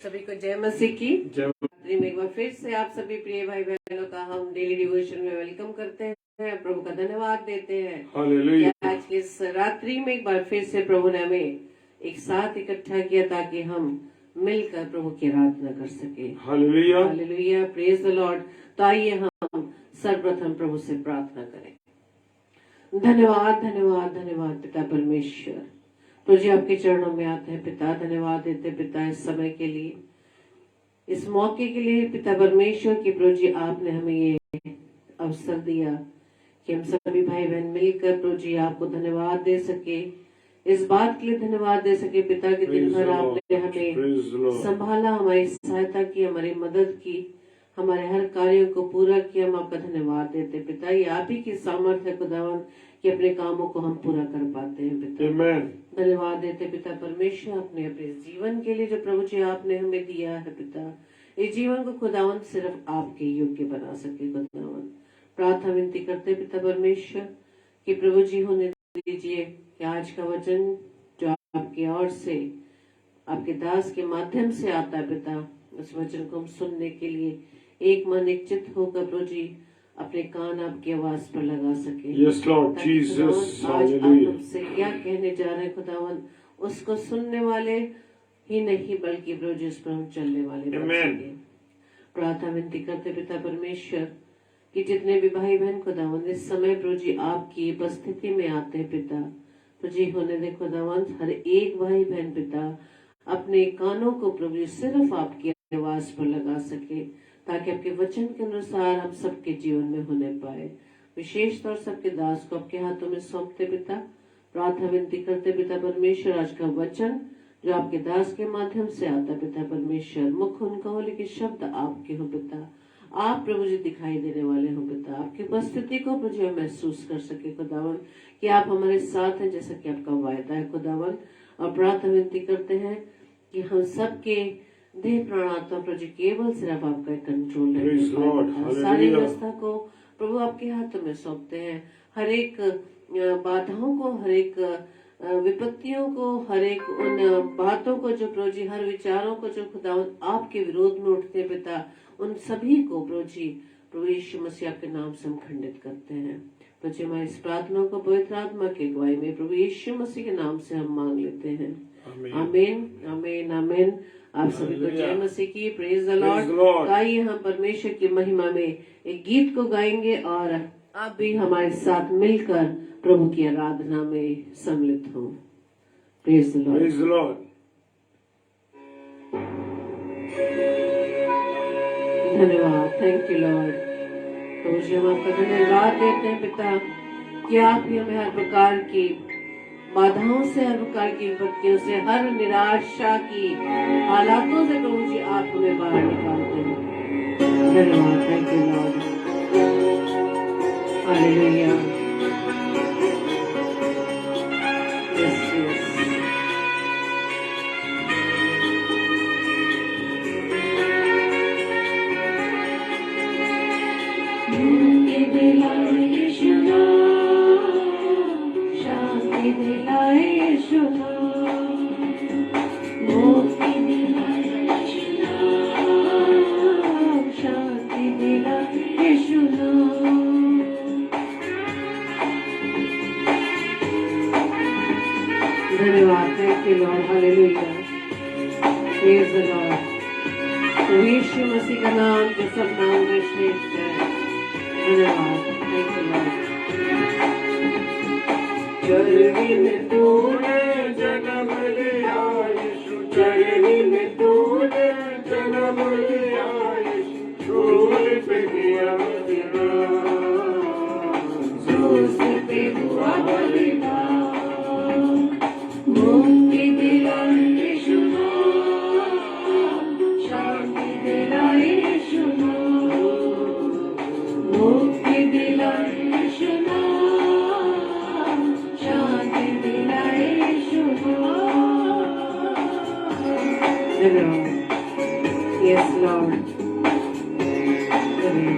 सभी को जय मसीह की। जय रात्रि में एक बार फिर से आप सभी प्रिय भाई बहनों का हम डेली डिवोशन में वेलकम करते हैं, प्रभु का धन्यवाद देते हैं। हालेलुया। आज की इस रात्रि में एक बार फिर से प्रभु ने हमें एक साथ इकट्ठा किया ताकि हम मिलकर प्रभु की आराधना कर सके। Hallelujah. Hallelujah, praise the Lord. तो आइए हम सर्वप्रथम प्रभु से प्रार्थना करें। धन्यवाद धन्यवाद धन्यवाद पिता परमेश्वर, तो जी आपके चरणों में आते हैं पिता, धन्यवाद देते पिता इस समय के लिए, इस मौके के लिए पिता परमेश्वर की प्रभु जी आपने हमें ये अवसर दिया कि हम सभी भाई बहन मिलकर प्रभु जी आपको धन्यवाद दे सके। इस बात के लिए धन्यवाद दे सके पिता कि दिन भर आपने हमें संभाला, हमारी सहायता की, हमारी मदद की, हमारे हर कार्यों को पूरा किया। हम आपका धन्यवाद देते पिता, ये आप ही की सामर्थ्य खुदावन कि अपने कामों को हम पूरा कर पाते हैं पिता। धन्यवाद देते पिता परमेश्वर अपने अपने जीवन के लिए जो प्रभु जी आपने हमें दिया है पिता, इस जीवन को खुदावन सिर्फ आपके योग्य बना सके खुदावन। प्रार्थना विनती करते पिता परमेश्वर कि प्रभु जी होने दीजिए कि आज का वचन जो आपकी ओर से आपके दास के माध्यम से आता है पिता, उस वचन को हम सुनने के लिए एक मन एक चित्त होकर प्रभु जी अपने कान आपकी आवाज पर लगा सके। Yes, Lord Jesus, आज आप हमसे क्या कहने जा रहे हैं खुदावन, उसको सुनने वाले ही नहीं बल्कि प्रभु जी उस पर हम चलने वाले बन सके। प्रार्थना विनती करते पिता परमेश्वर कि जितने भी भाई बहन खुदावन इस समय प्रभु जी आपकी उपस्थिति में आते हैं पिता, प्रभु जी होने दे खुदावन हर एक भाई बहन पिता अपने कानों को प्रभु जी सिर्फ आपकी आवाज पर लगा सके ताकि आपके वचन के अनुसार हम सबके जीवन में होने पाए। विशेष तौर से आपके दास को आपके हाथों में सौंपते पिता, प्रार्थना विनती करते पिता परमेश्वर आज का वचन जो आपके दास के माध्यम से आता पिता परमेश्वर, मुख उनका हो लेकिन शब्द आपके हो पिता। आप प्रभु जी दिखाई देने वाले हो पिता, आपकी उपस्थिति को प्रभु जी महसूस कर सके खुदावन कि आप हमारे साथ हैं जैसा कि आपका वायदा है खुदावन। और प्रार्थना विनती करते हैं कि हम सबके देह प्राणात्मा प्रभु जी केवल सिर्फ आपका कंट्रोल है। सारी व्यवस्था को प्रभु आपके हाथों में सौंपते हैं, हर एक बाधाओं को, हर एक विपत्तियों को, हर एक उन बातों को जो प्रभु जी, हर विचारों को जो खुदावन आपके विरोध में उठते हैं पिता, उन सभी को प्रभु जी प्रभु यीशु मसीह के नाम से हम खंडित करते हैं। प्रभु जी हमारी इस प्रार्थना को पवित्र आत्मा की अगुवाई में प्रभु यीशु मसीह के नाम से हम मांग लेते हैं। आमीन आमीन आमीन। आप सभी को जय मसीह की, प्रेज द लॉर्ड। आइए हम परमेश्वर की महिमा में एक गीत को गाएंगे और आप भी हमारे साथ मिलकर प्रभु की आराधना में सम्मिलित हो। Praise the Lord, praise the Lord. धन्यवाद, थैंक यू लॉर्ड। तो जी हम आपका धन्यवाद देते हैं पिता कि आप ही हमें हर प्रकार की बाधाओं से, हर प्रकार की विपत्तियों से, हर निराशा की हालातों से प्रभु जी आप हमें बाहर निकालते हैं। धन्यवाद, thank you Lord. Hallelujah. Yes yes. धन्यवाद, thank you Lord. Hallelujah, praise the Lord. तो यीशु मसीह का नाम जो सब नाम में श्रेष्ठ है। धन्यवाद, थैंक यू लॉर्ड। चरनी में तूने जन्म लिया यीशु, चरनी में तूने जन्म लिया यीशु, क्रूस पे किया बलिदान, क्रूस पे हुआ बलिदान। मुक्ति दिलाई यीशु नाम, शांति दिलाई यीशु नाम, मुक्ति दिलाई यीशु नाम, शांति दिलाई यीशु नाम। Yes, Lord. Amen.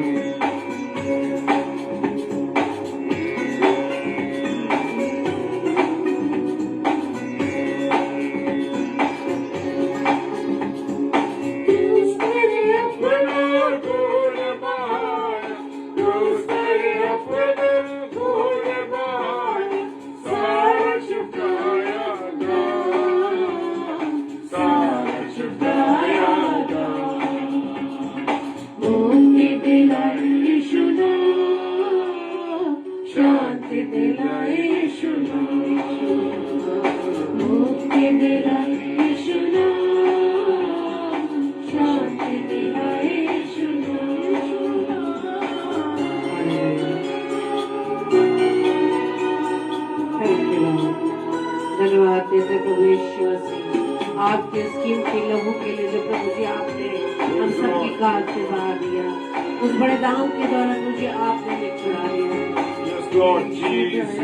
मुझे आपने हम सबकी काट से बाहर दिया, उस बड़े दाम के द्वारा मुझे आपने ने छुड़ा लिया। Yes, Lord Jesus.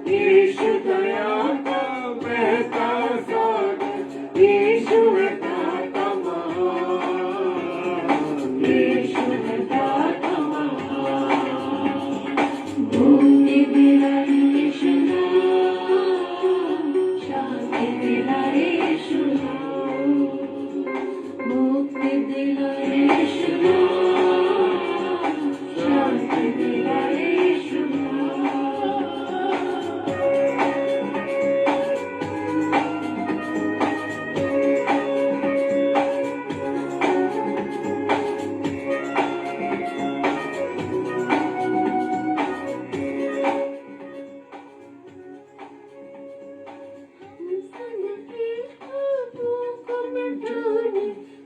यीशु दया का बहता सागर, यीशु है दाता महान, यीशु है दाता महान। मुक्ति दिलाए यीशु नाम, शांति दिलाए यीशु नाम, मुक्ति दिलाए यीशु नाम, शांति दिलाए यीशु नाम।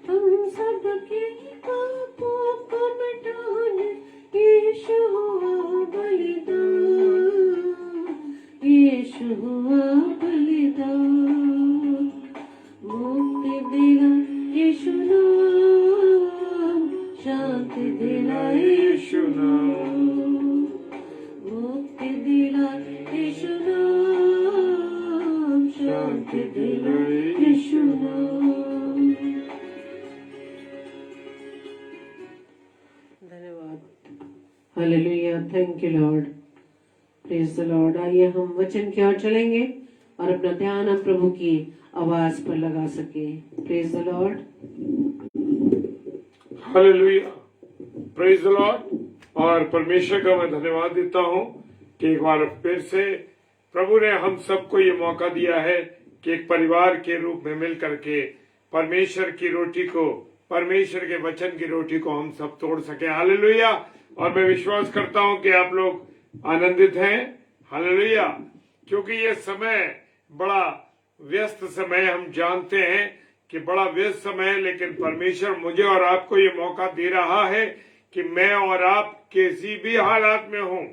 हम सबके पापों को मिटाने यीशु हुआ बलिदान, यीशु हुआ बलिदान। मुक्ति दिला यीशु नाम, शांति दिला यीशु नाम, मुक्ति दिला यीशु नाम, शांति दिला यीशु नाम। धन्यवाद। Hallelujah, thank you Lord, praise the Lord. आइए हम वचन की ओर चलेंगे और अपना ध्यान हम प्रभु की आवाज पर लगा सके। Praise the Lord, hallelujah, praise the Lord. और परमेश्वर का मैं धन्यवाद देता हूँ कि एक बार फिर से प्रभु ने हम सबको ये मौका दिया है कि एक परिवार के रूप में मिल करके परमेश्वर की रोटी को, परमेश्वर के वचन की रोटी को हम सब तोड़ सके। हालेलुया। और मैं विश्वास करता हूँ कि आप लोग आनंदित हैं। हालेलुया। क्योंकि ये समय बड़ा व्यस्त समय, हम जानते हैं कि बड़ा व्यस्त समय है, लेकिन परमेश्वर मुझे और आपको ये मौका दे रहा है कि मैं और आप किसी भी हालात में हो,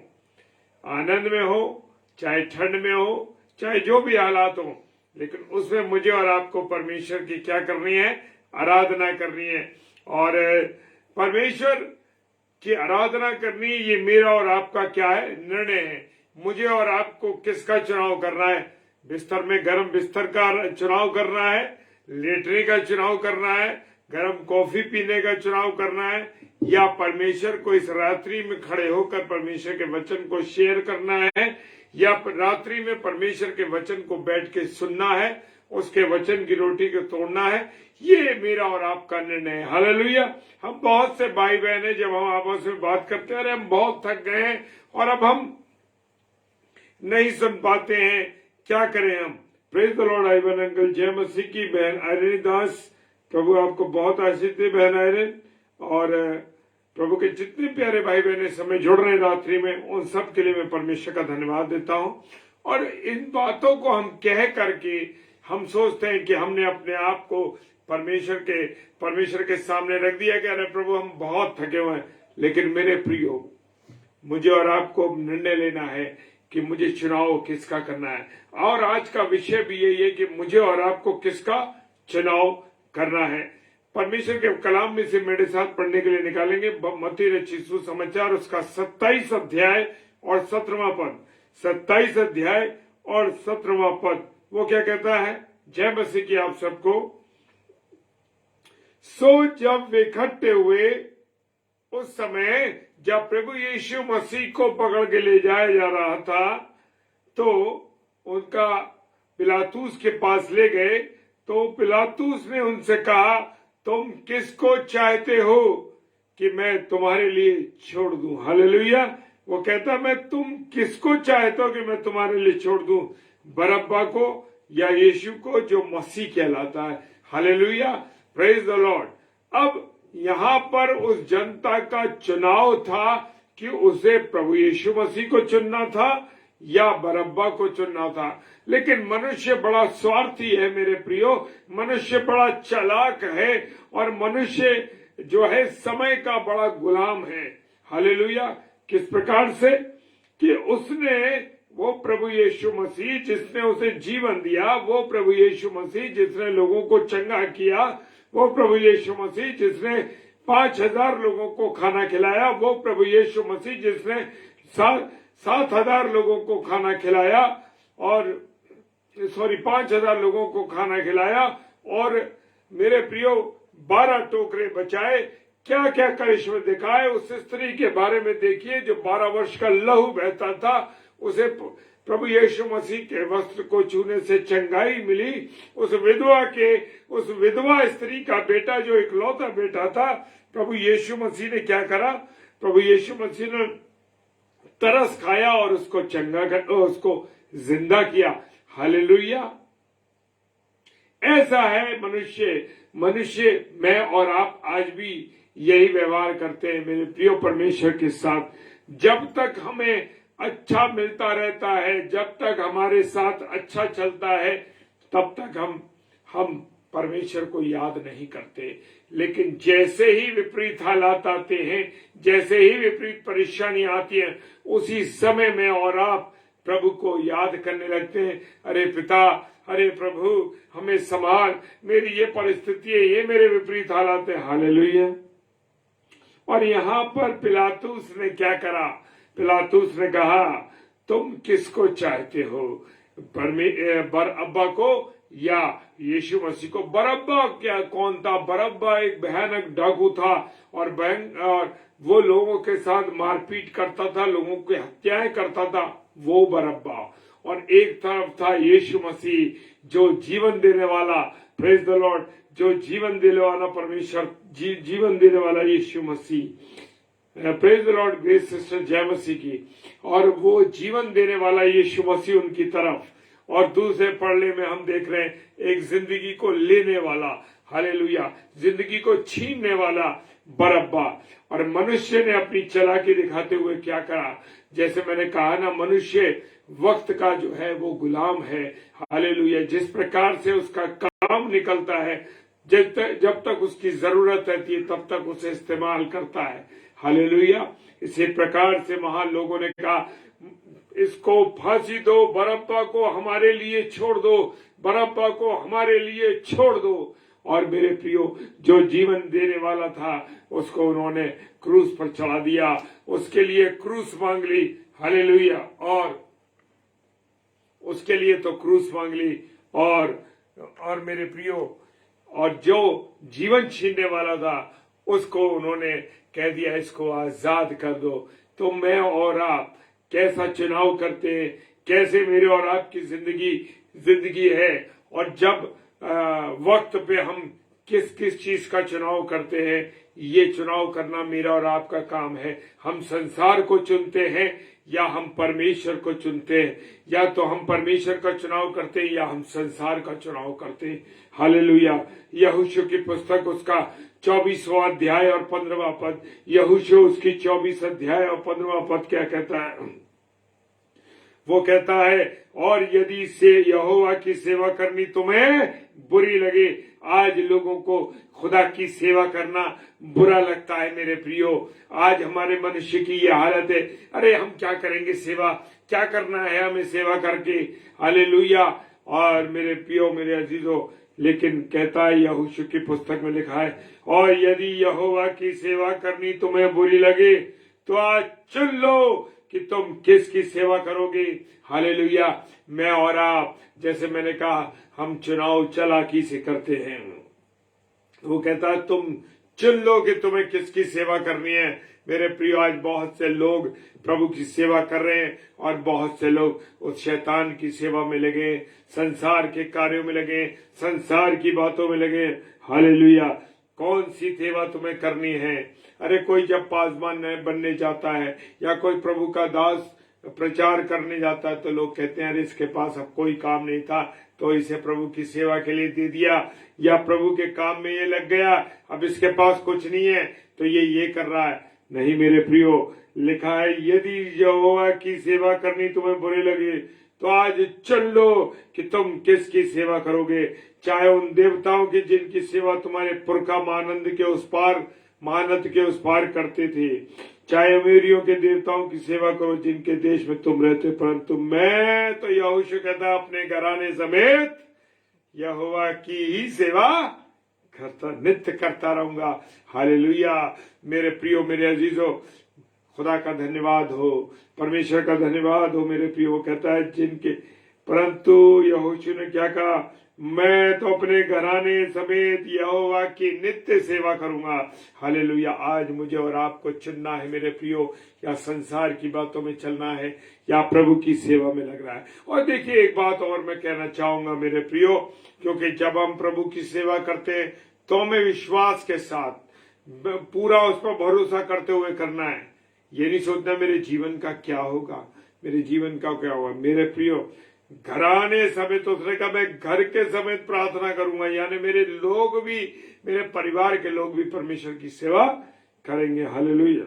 आनंद में हो, चाहे ठंड में हो, चाहे जो भी हालात हो, लेकिन उसमें मुझे और आपको परमेश्वर की क्या करनी है? आराधना करनी है। और परमेश्वर की आराधना करनी, ये मेरा और आपका क्या है? निर्णय है। मुझे और आपको किसका चुनाव करना है? बिस्तर में गर्म बिस्तर का चुनाव करना है, लेटने का चुनाव करना है, गर्म कॉफी पीने का चुनाव करना है, या परमेश्वर को इस रात्रि में खड़े होकर परमेश्वर के वचन को शेयर करना है, या रात्रि में परमेश्वर के वचन को बैठ के सुनना है, उसके वचन की रोटी को तोड़ना है। ये मेरा और आपका निर्णय है। हालेलुया। हम बहुत से भाई बहन हैं, जब हम आपस में बात करते हैं, अरे हम बहुत थक गए हैं और अब हम नहीं सुन पाते हैं, क्या करें हम? Praise the Lord. Ivan uncle, जय मसीह की। बहन आयरन दास, प्रभु आपको बहुत आशीष दे बहन आयरन। और प्रभु के जितने प्यारे भाई बहन समय जुड़ रहे हैं रात्रि में, उन सब के लिए मैं परमेश्वर का धन्यवाद देता हूँ। और इन बातों को हम कह करके हम सोचते हैं कि हमने अपने आप को परमेश्वर के सामने रख दिया कि अरे प्रभु हम बहुत थके हुए हैं। लेकिन मेरे प्रियो, मुझे और आपको निर्णय लेना है कि मुझे चुनाव किसका करना है। और आज का विषय भी यही है कि मुझे और आपको किसका चुनाव करना है। परमेश्वर के कलाम में से मेरे साथ पढ़ने के लिए निकालेंगे मत्ती रचित सुसमाचार, उसका 27 अध्याय और 17वां पद। 27 अध्याय और 17वां पद, वो क्या कहता है? जय मसीह की आप सबको। सो जब वे इकट्ठे हुए, उस समय जब प्रभु यीशु मसीह को पकड़ के ले जाया जा रहा था, तो उनका पिलातुस के पास ले गए। तो पिलातुस ने उनसे कहा, तुम किसको चाहते हो कि मैं तुम्हारे लिए छोड़ दूं? हालेलुया। वो कहता, मैं तुम किसको चाहते हो कि मैं तुम्हारे लिए छोड़ दूं? बरअब्बा को या यीशु को, जो मसीह कहलाता है। Hallelujah, praise the Lord. अब यहाँ पर उस जनता का चुनाव था कि उसे प्रभु यीशु मसीह को चुनना था या बरअब्बा को चुनना था। लेकिन मनुष्य बड़ा स्वार्थी है मेरे प्रियो, मनुष्य बड़ा चालाक है, और मनुष्य जो है समय का बड़ा गुलाम है। हालेलुया। किस प्रकार से? कि उसने वो प्रभु यीशु मसीह जिसने उसे जीवन दिया, वो प्रभु यीशु मसीह जिसने लोगों को चंगा किया, वो प्रभु यीशु मसीह जिसने 5,000 लोगों को खाना खिलाया, वो प्रभु यीशु मसीह जिसने 7,000 लोगों को खाना खिलाया और 5,000 लोगों को खाना खिलाया और मेरे प्रियो 12 टोकरे बचाए। क्या क्या करिश्मे दिखाए उस स्त्री के बारे में देखिए जो 12 वर्ष का लहू बहता था, उसे प्रभु यीशु मसीह के वस्त्र को छूने से चंगाई मिली। उस विधवा स्त्री का बेटा जो इकलौता बेटा था, प्रभु यीशु मसीह ने क्या करा? प्रभु यीशु मसीह ने तरस खाया और उसको चंगा कर, उसको जिंदा किया। हालेलुया। ऐसा है मनुष्य मैं और आप आज भी यही व्यवहार करते हैं मेरे प्रिय परमेश्वर के साथ। जब तक हमें अच्छा मिलता रहता है, जब तक हमारे साथ अच्छा चलता है, तब तक हम परमेश्वर को याद नहीं करते। लेकिन जैसे ही विपरीत हालात आते हैं, जैसे ही विपरीत परेशानी आती है, उसी समय में और आप प्रभु को याद करने लगते हैं। अरे पिता, अरे प्रभु, हमें संभाल, मेरी ये परिस्थिति है, ये मेरे विपरीत हालात है। हालेलुया। और यहाँ पर पिलातुस ने क्या करा? पिलातुस ने कहा, तुम किसको चाहते हो, बरअब्बा को या यीशु मसीह को? बरअब्बा क्या कौन था? बरअब्बा एक भयानक डाकू था और वो लोगों के साथ मारपीट करता था, लोगों की हत्याएं करता था, वो बरअब्बा। और एक तरफ था यीशु मसीह जो जीवन देने वाला, प्रेज द लॉर्ड, जो जीवन देने वाला परमेश्वर, जीवन देने वाला यीशु मसीह। Praise the Lord, grace sister जय मसीह की। और वो जीवन देने वाला यीशु मसीह उनकी तरफ, और दूसरे पड़ले में हम देख रहे हैं एक जिंदगी को लेने वाला, हालेलुया, जिंदगी को छीनने वाला बरअब्बा। और मनुष्य ने अपनी चालाकी दिखाते हुए क्या करा? जैसे मैंने कहा ना, मनुष्य वक्त का जो है वो गुलाम है। हालेलुया। जिस प्रकार से उसका काम निकलता है, जब तक उसकी जरूरत रहती है तब तक उसे इस्तेमाल करता है। हालेलुया। इसी प्रकार से महान लोगों ने कहा, इसको फांसी दो, बरअब्बा को हमारे लिए छोड़ दो, बरअब्बा को हमारे लिए छोड़ दो। और मेरे प्रियो, जो जीवन देने वाला था उसको उन्होंने क्रूस पर चढ़ा दिया, उसके लिए क्रूस मांग ली। हालेलुया। और उसके लिए तो क्रूस मांग ली। और मेरे प्रियो, और जो जीवन छीनने वाला था उसको उन्होंने कह दिया, इसको आजाद कर दो। तो मैं और आप कैसा चुनाव करते हैं, कैसे मेरे और आपकी जिंदगी है, और जब वक्त पे हम किस किस चीज का चुनाव करते हैं, ये चुनाव करना मेरा और आपका काम है। हम संसार को चुनते हैं या हम परमेश्वर को चुनते हैं, या तो हम परमेश्वर का चुनाव करते हैं या हम संसार का चुनाव करते हैं। हालेलुया। यहोशू की पुस्तक उसका 24वां अध्याय और 15वां पद, यहोशू उसकी 24 अध्याय और 15वां पद क्या कहता है? वो कहता है, और यदि से यहोवा की सेवा करनी तुम्हें बुरी लगे। आज लोगों को खुदा की सेवा करना बुरा लगता है मेरे प्रियो। आज हमारे मनुष्य की ये हालत है, अरे हम क्या करेंगे सेवा, क्या करना है हमें सेवा करके। हालेलुया। और मेरे प्रियो, मेरे अजीजों, लेकिन कहता है यहोशू की पुस्तक में लिखा है, और यदि यहोवा की सेवा करनी तुम्हें बुरी लगे तो आज चुन लो कि तुम किसकी सेवा करोगे। हालेलुया। मैं और आप, जैसे मैंने कहा, हम चुनाव चालाकी से करते हैं। वो कहता है तुम चुन लो कि तुम्हें किसकी सेवा करनी है। मेरे प्रियो, आज बहुत से लोग प्रभु की सेवा कर रहे हैं और बहुत से लोग उस शैतान की सेवा में लगे, संसार के कार्यों में लगे, संसार की बातों में लगे। हालेलुया। कौन सी सेवा तुम्हें करनी है? अरे कोई जब पासवान बनने जाता है या कोई प्रभु का दास प्रचार करने जाता है तो लोग कहते हैं, अरे इसके पास अब कोई काम नहीं था तो इसे प्रभु की सेवा के लिए दे दिया, या प्रभु के काम में ये लग गया, अब इसके पास कुछ नहीं है तो ये कर रहा है। नहीं मेरे प्रियो, लिखा है यदि यहोवा की सेवा करनी तुम्हें बुरी लगे तो आज चल लो कि तुम किसकी सेवा करोगे। चाहे उन देवताओं की जिनकी सेवा तुम्हारे पुरखा महानद के उस पार करते थे, चाहे अमीरियों के देवताओं की सेवा करो जिनके देश में तुम रहते, परंतु मैं तो यहोशू कहता अपने घराने समेत यहोवा की ही सेवा करता, नित्य करता रहूंगा। हालेलुया। मेरे प्रियो, मेरे अजीजों, खुदा का धन्यवाद हो, परमेश्वर का धन्यवाद हो। मेरे प्रियो, वो कहता है जिनके, परंतु यहोशू ने क्या कहा, मैं तो अपने घराने समेत यहोवा की नित्य सेवा करूंगा। हालेलुया। आज मुझे और आपको चुनना है मेरे प्रियो, या संसार की बातों में चलना है या प्रभु की सेवा में लग रहा है। और देखिए, एक बात और मैं कहना चाहूंगा मेरे प्रियो, क्योंकि जब हम प्रभु की सेवा करते हैं तो हमें विश्वास के साथ पूरा उस पर भरोसा करते हुए करना है। ये नहीं सोचना मेरे जीवन का क्या होगा, मेरे जीवन का क्या होगा। मेरे प्रियो, घराने समेत, उसने कहा मैं घर के समेत प्रार्थना करूंगा, यानी मेरे लोग भी, मेरे परिवार के लोग भी परमेश्वर की सेवा करेंगे। हालेलुया।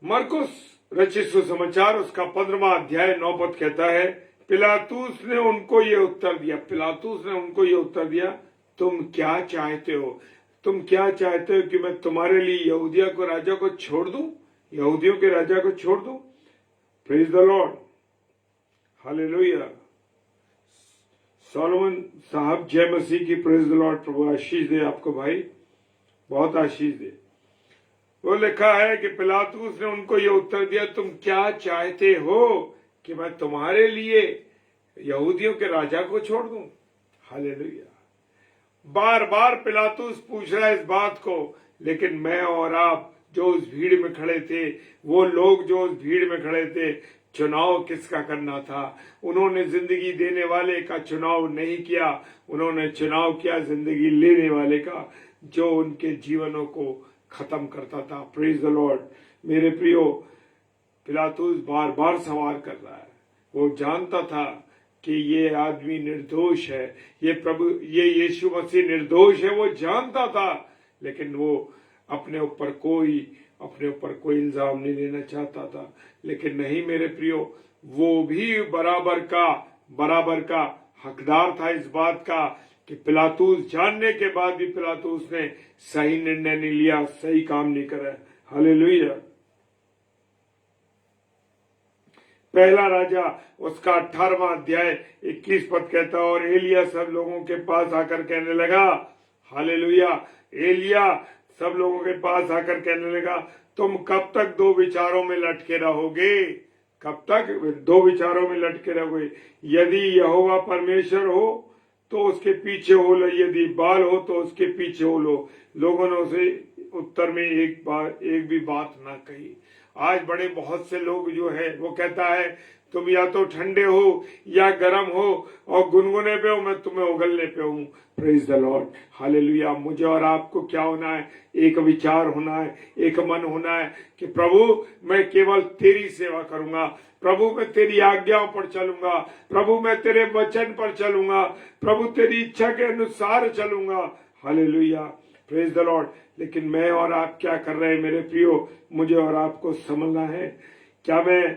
मरकुस रचित सुसमाचार उसका 15वां अध्याय 9 पद कहता है, पिलातूस ने उनको ये उत्तर दिया, पिलातूस ने उनको ये उत्तर दिया, तुम क्या चाहते हो? तुम क्या चाहते हो कि मैं तुम्हारे लिए यहूदिया को राजा को छोड़ दूं, यहूदियों के राजा को छोड़ दूं? Praise the Lord. Hallelujah. Solomon साहब, जय मसीह की। Praise the Lord. प्रभु आशीष दे आपको भाई, बहुत आशीष दे। वो लिखा है कि पिलातूस ने उनको ये उत्तर दिया, तुम क्या चाहते हो कि मैं तुम्हारे लिए यहूदियों के राजा को छोड़ दूं? हालेलुया। बार बार पिलातूस पूछ रहा है इस बात को, लेकिन मैं और आप जो उस भीड़ में खड़े थे, वो लोग जो उस भीड़ में खड़े थे, चुनाव किसका करना था? उन्होंने जिंदगी देने वाले का चुनाव नहीं किया, उन्होंने चुनाव किया जिंदगी लेने वाले का, जो उनके जीवनों को खत्म करता था। Praise the Lord. मेरे प्रियो, पिलातूस बार बार सवाल कर रहा है। वो जानता था कि ये आदमी निर्दोष है, ये यीशु मसीह निर्दोष है, वो जानता था, लेकिन वो अपने ऊपर कोई इल्जाम नहीं लेना चाहता था। लेकिन नहीं मेरे प्रियो, वो भी बराबर का हकदार था इस बात का कि पिलातूस जानने के बाद भी पिलातूस ने सही निर्णय नहीं लिया, सही काम नहीं करा। हालेलुया। पहला राजा उसका 18वां अध्याय 21 पद कहता है, और एलिया सब लोगों के पास आकर कहने लगा, हालेलुया, एलिया सब लोगों के पास आकर कहने लगा, तुम कब तक दो विचारों में लटके रहोगे? कब तक दो विचारों में लटके रहोगे? यदि यहोवा परमेश्वर हो तो उसके पीछे हो लो, यदि बाल हो तो उसके पीछे हो लो। लोगों ने उसे उत्तर में एक भी बात ना कही। आज बहुत से लोग जो है वो कहता है, तुम या तो ठंडे हो या गर्म हो, और गुनगुने पे हो, मैं तुम्हें उगलने पे हूँ। Praise the Lord. हालेलुया। मुझे और आपको क्या होना है? एक विचार होना है, एक मन होना है कि प्रभु मैं केवल तेरी सेवा करूंगा, प्रभु मैं तेरी आज्ञाओं पर चलूंगा, प्रभु मैं तेरे वचन पर चलूंगा, प्रभु तेरी इच्छा के अनुसार चलूंगा। हालेलुया। Praise the Lord. लेकिन मैं और आप क्या कर रहे हैं मेरे प्रियो? मुझे और आपको समझना है, क्या मैं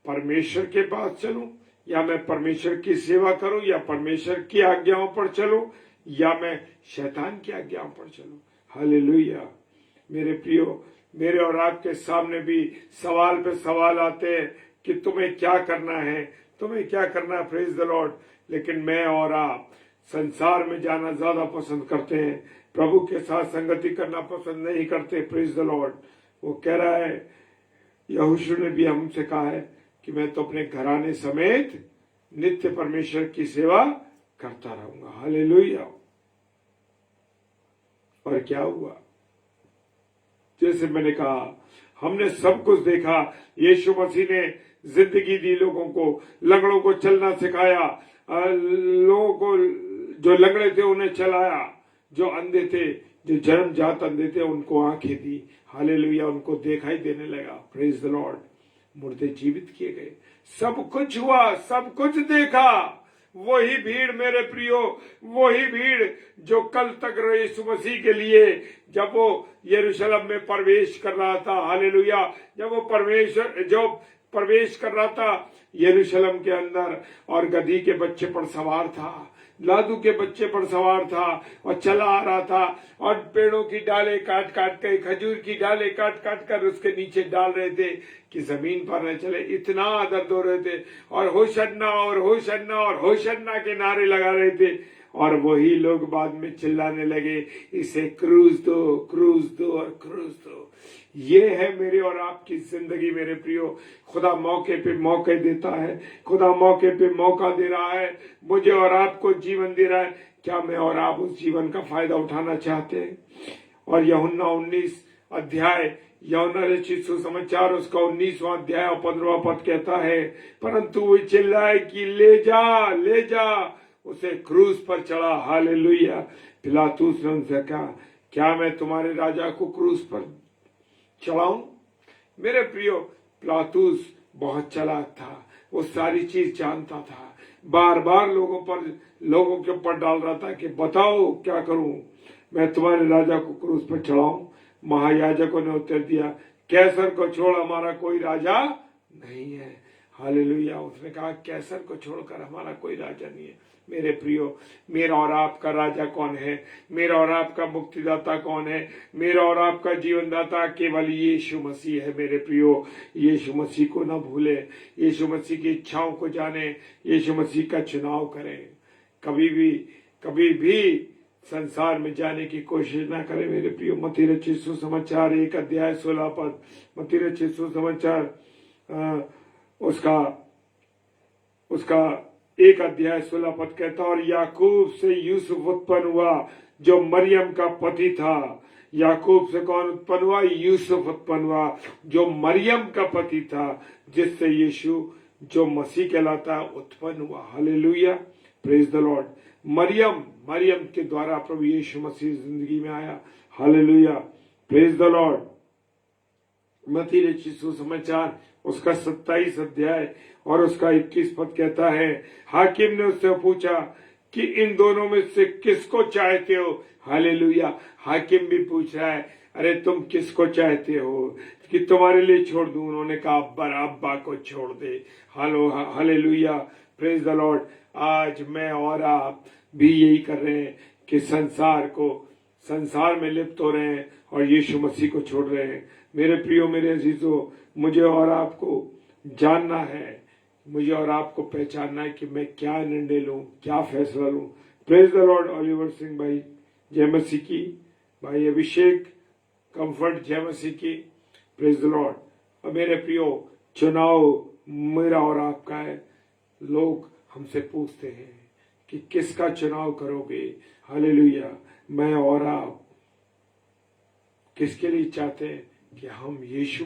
परमेश्वर के पास चलूं, या मैं परमेश्वर की सेवा करूं, या परमेश्वर की आज्ञाओं पर चलूं, या मैं शैतान की आज्ञाओं पर चलूं? हालेलुया। मेरे प्रियो, मेरे और आपके सामने भी सवाल पे सवाल आते हैं कि तुम्हें क्या करना है, तुम्हें क्या करना है। Praise the Lord. लेकिन मैं और आप संसार में जाना ज्यादा पसंद करते हैं, प्रभु के साथ संगति करना पसंद नहीं करते। Praise the Lord. वो कह रहा है, यहोशू ने भी हमसे कहा है कि मैं तो अपने घराने समेत नित्य परमेश्वर की सेवा करता रहूंगा। हालेलुया। और क्या हुआ? जैसे मैंने कहा, हमने सब कुछ देखा। यीशु मसीह ने जिंदगी दी लोगों को, लंगड़ों को चलना सिखाया, लोगों को जो लंगड़े थे उन्हें चलाया, जो अंधे थे, जो जन्मजात अंधे थे, उनको आंखें दी। हालेलुया। उनको दिखाई देने लगा। Praise the Lord. मुर्दे जीवित किए गए। सब कुछ हुआ, सब कुछ देखा। वही भीड़ मेरे प्रियो, वही भीड़ जो कल तक यीशु मसीह के लिए, जब वो यरूशलेम में प्रवेश कर रहा था, हालेलुया, जब वो प्रवेश कर रहा था यरूशलेम के अंदर और गधी के बच्चे पर सवार था, लादू के बच्चे पर सवार था और चला आ रहा था और पेड़ों की डाले काट काट कर, खजूर की डाले काट काट कर उसके नीचे डाल रहे थे कि जमीन पर न चले। इतना दर्द हो रहे थे और होशन्ना और होशन्ना और होशन्ना के नारे लगा रहे थे। और वही लोग बाद में चिल्लाने लगे, इसे क्रूज दो, क्रूज दो और क्रूज दो। ये है मेरे और आपकी जिंदगी मेरे प्रियो। खुदा मौके पे मौके देता है, खुदा मौके पे मौका दे रहा है, मुझे और आपको जीवन दे रहा है। क्या मैं और आप उस जीवन का फायदा उठाना चाहते हैं? और यूहन्ना 19 अध्याय, यूहन्ना रचित सुसमाचार उसका 19वां अध्याय और 15वां पद कहता है, परंतु वो चिल्लाए कि ले जा, ले जा, उसे क्रूज पर चढ़ा। हालेलुया। पिलातुस ने उनसे कहा, क्या मैं तुम्हारे राजा को क्रूज पर चढ़ाऊं? मेरे प्रियो, पिलातुस बहुत चालाक था, वो सारी चीज जानता था, बार बार लोगों के ऊपर डाल रहा था कि बताओ क्या करूं, मैं तुम्हारे राजा को क्रूज पर चढ़ाऊं? महायाजकों ने उत्तर दिया, कैसर को छोड़, हमारा कोई राजा नहीं है। हालेलुया। उसने कहा, कैसर को छोड़कर हमारा कोई राजा नहीं है। मेरे प्रियो, मेरा और आपका राजा कौन है? मेरा और आपका मुक्तिदाता कौन है? मेरा और आपका जीवनदाता केवल यीशु मसीह है। मेरे प्रियो, यीशु मसीह को ना भूले, यीशु मसीह की इच्छाओं को जाने, यीशु मसीह का चुनाव करें। कभी भी संसार में जाने की कोशिश ना करें। मेरे प्रियो, मत्ती रचित सुसमाचार 1 अध्याय 16 पद, मत्ती रचित सुसमाचार उसका 1 अध्याय 16 पद कहता, और याकूब से यूसुफ उत्पन्न हुआ जो मरियम का पति था। याकूब से कौन उत्पन्न हुआ? यूसुफ उत्पन्न हुआ जो मरियम का पति था, जिससे यीशु जो मसीह कहलाता उत्पन्न हुआ। हालेलुया, प्रेज द लॉर्ड। मरियम के द्वारा प्रभु यीशु मसीह जिंदगी में आया। हालेलुया, प्रेज द लॉर्ड। मत्ती रचित सुसमाचार उसका 27 अध्याय और उसका 21 पद कहता है, हाकिम ने उससे पूछा कि इन दोनों में से किसको चाहते हो? हालेलुया। हाकिम भी पूछ रहा है, अरे तुम किसको चाहते हो कि तुम्हारे लिए छोड़ दूं? उन्होंने कहा, बरअब्बा को छोड़ दे। Hallelujah, praise the Lord. आज मैं और आप भी यही कर रहे हैं कि संसार में लिप्त हो रहे हैं और यीशु मसीह को छोड़ रहे हैं। मेरे प्रियो, मेरे अजीजों, मुझे और आपको जानना है, मुझे और आपको पहचानना है कि मैं क्या निर्णय लूं, क्या फैसला लूं। Praise the Lord. Oliver Singh भाई जय मसीह की, भाई अभिषेक कंफर्ट जय मसीह की, प्रेज द लॉर्ड। और मेरे प्रियो, चुनाव मेरा और आपका है। लोग हमसे पूछते हैं कि किसका चुनाव करोगे? हालेलुया। मैं और आप किसके लिए चाहते हैं कि हम यीशु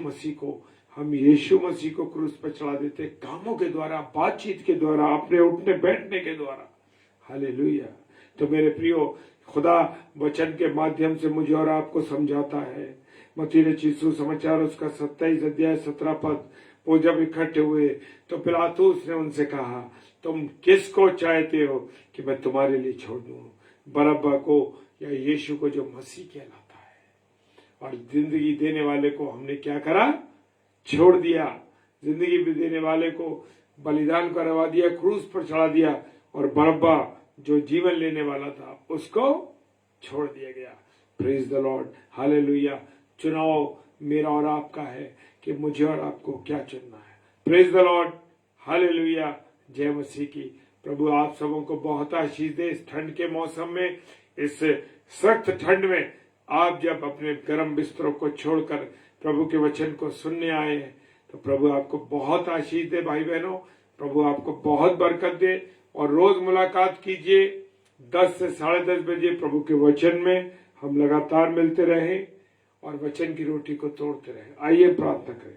मसीह को क्रूस पर चढ़ा देते, कामों के द्वारा, बातचीत के द्वारा, अपने उठने बैठने के द्वारा। हालेलुया। तो मेरे प्रियो, खुदा वचन के माध्यम से मुझे और आपको समझाता है। मत्ती रचित सुसमाचार उसका 27 अध्याय 17 पद, वो जब इकट्ठे हुए तो पिलातुस ने उनसे कहा, तुम किसको चाहते हो कि मैं तुम्हारे लिए छोड़ दूं? बरअब्बा को या यीशु को जो मसीह कहलाता है? और जिंदगी देने वाले को हमने क्या करा? छोड़ दिया। जिंदगी भी देने वाले को बलिदान करवा दिया, क्रूस पर चढ़ा दिया, और बरअब्बा जो जीवन लेने वाला था उसको छोड़ दिया गया। Praise the Lord. हालेलुया। चुनाव मेरा और आपका है कि मुझे और आपको क्या चुनना है। Praise the Lord. हालेलुया। जय मसीह की। प्रभु आप सबों को बहुत आशीष दे। इस ठंड के मौसम में, इस सख्त ठंड में आप जब अपने गर्म बिस्तरों को छोड़कर प्रभु के वचन को सुनने आए हैं, तो प्रभु आपको बहुत आशीष दे। भाई बहनों, प्रभु आपको बहुत बरकत दे। और रोज मुलाकात कीजिए 10 से 10:30 बजे प्रभु के वचन में। हम लगातार मिलते रहें और वचन की रोटी को तोड़ते रहें। आइए प्रार्थना करें।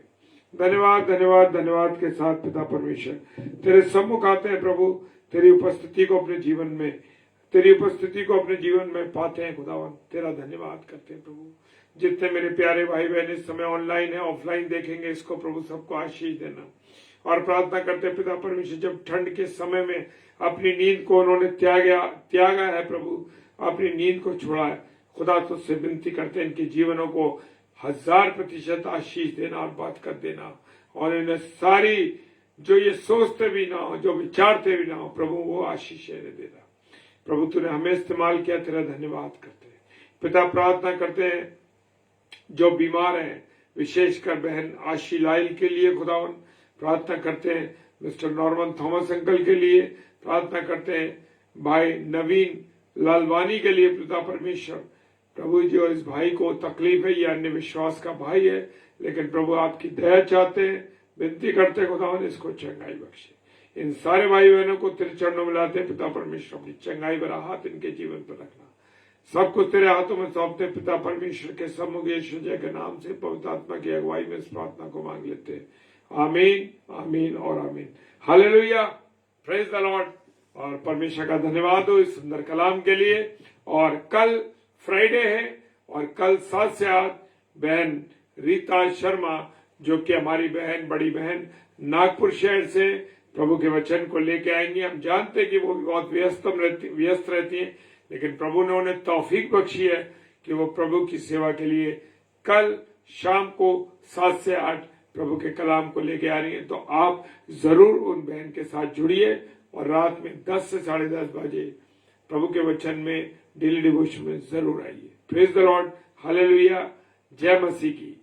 धन्यवाद धन्यवाद धन्यवाद के साथ पिता परमेश्वर, तेरे सम्मुख आते हैं प्रभु, तेरी उपस्थिति को अपने जीवन में पाते हैं। खुदावन तेरा धन्यवाद करते हैं प्रभु। जितने मेरे प्यारे भाई बहन इस समय ऑनलाइन है, ऑफलाइन देखेंगे इसको, प्रभु सबको आशीष देना। और प्रार्थना करते हैं पिता परमेश्वर, जब ठंड के समय में अपनी नींद को उन्होंने त्यागा है प्रभु, अपनी नींद को छोड़ा है, खुदा तुझसे विनती करते हैं इनके जीवनों को 1000% आशीष देना और बात कर देना, और इन्हें सारी जो ये सोचते भी ना हो, जो विचारते भी ना हो, प्रभु वो आशीष देना। प्रभु तूने हमें इस्तेमाल किया, तेरा धन्यवाद करते हैं। पिता प्रार्थना करते हैं जो बीमार हैं, विशेषकर बहन आशी लाइल के लिए खुदावन प्रार्थना करते हैं, मिस्टर नॉर्मन थॉमस अंकल के लिए प्रार्थना करते हैं, भाई नवीन लालवानी के लिए पिता परमेश्वर। प्रभु जो इस भाई को तकलीफ है, ये अन्य विश्वास का भाई है, लेकिन प्रभु आपकी दया चाहते हैं, विनती करते खुदावन इसको चंगाई बख्शे। इन सारे भाई बहनों को तेरे चरणों में लाते पिता परमेश्वर, अपनी चंगाई भरा हाथ इनके जीवन पर रखना। सब कुछ तेरे हाथों में सौंपते पिता परमेश्वर के सम्मुख यीशु जय के नाम से पवित्र आत्मा की अगुवाई में इस प्रार्थना को मांग लेते हैं। आमीन, आमीन और आमीन। Hallelujah, praise the Lord. और परमेश्वर का धन्यवाद हो इस सुंदर कलाम के लिए। और कल फ्राइडे है और कल 7 से 8 बहन रीता शर्मा, जो कि हमारी बहन, बड़ी बहन नागपुर शहर से प्रभु के वचन को लेके आएंगी। हम जानते हैं कि वो बहुत व्यस्त रहती हैं, लेकिन प्रभु ने उन्हें तौफीक बख्शी है कि वो प्रभु की सेवा के लिए कल शाम को 7 से 8 प्रभु के कलाम को लेके आ रही है। तो आप जरूर उन बहन के साथ जुड़िए और रात में 10 से 10:30 बजे प्रभु के वचन में डेली डिवोशन में जरूर आइए। प्रेज द लॉर्ड, हालेलुया, जय मसीह की।